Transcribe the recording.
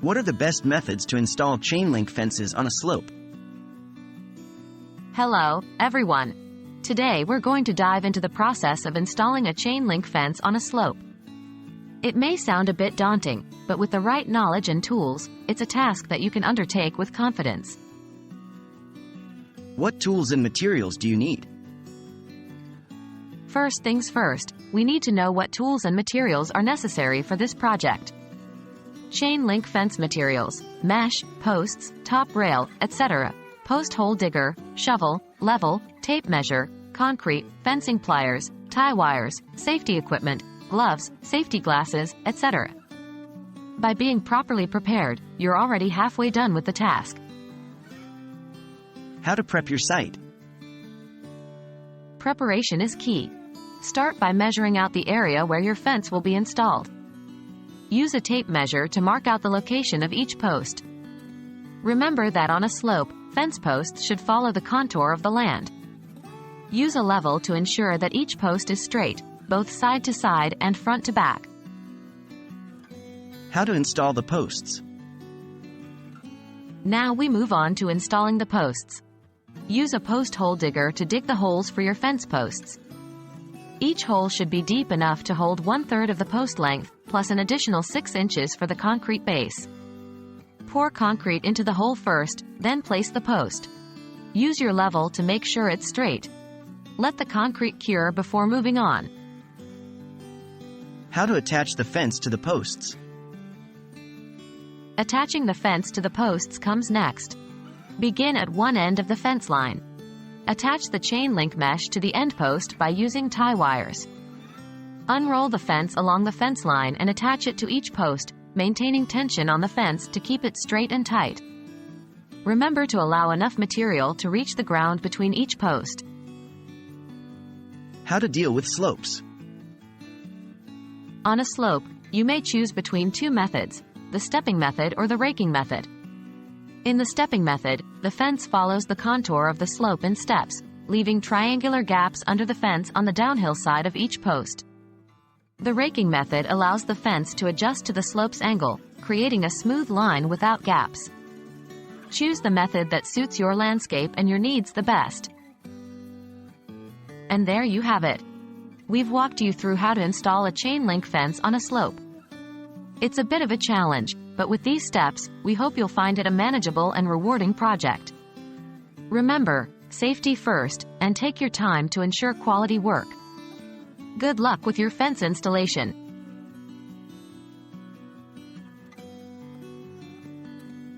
What are the best methods to install chain link fences on a slope? Hello, everyone. Today we're going to dive into the process of installing a chain link fence on a slope. It may sound a bit daunting, but with the right knowledge and tools, it's a task that you can undertake with confidence. What tools and materials do you need? First things first, we need to know what tools and materials are necessary for this project. Chain link fence materials: mesh, posts, top rail, etc., post hole digger, shovel, level, tape measure, concrete, fencing pliers, tie wires, safety equipment, gloves, safety glasses, etc. By being properly prepared, you're already halfway done with the task. How to prep your site? Preparation is key. Start by measuring out the area where your fence will be installed. Use a tape measure to mark out the location of each post. Remember that on a slope, fence posts should follow the contour of the land. Use a level to ensure that each post is straight, both side to side and front to back. How to install the posts? Now we move on to installing the posts. Use a post hole digger to dig the holes for your fence posts. Each hole should be deep enough to hold 1/3 of the post length, plus an additional 6 inches for the concrete base. Pour concrete into the hole first, then place the post. Use your level to make sure it's straight. Let the concrete cure before moving on. How to attach the fence to the posts? Attaching the fence to the posts comes next. Begin at one end of the fence line. Attach the chain link mesh to the end post by using tie wires. Unroll the fence along the fence line and attach it to each post, maintaining tension on the fence to keep it straight and tight. Remember to allow enough material to reach the ground between each post. How to deal with slopes? On a slope, you may choose between two methods: the stepping method or the raking method. In the stepping method, the fence follows the contour of the slope in steps, leaving triangular gaps under the fence on the downhill side of each post. The raking method allows the fence to adjust to the slope's angle, creating a smooth line without gaps. Choose the method that suits your landscape and your needs the best. And there you have it. We've walked you through how to install a chain link fence on a slope. It's a bit of a challenge, but with these steps, we hope you'll find it a manageable and rewarding project. Remember, safety first, and take your time to ensure quality work. Good luck with your fence installation.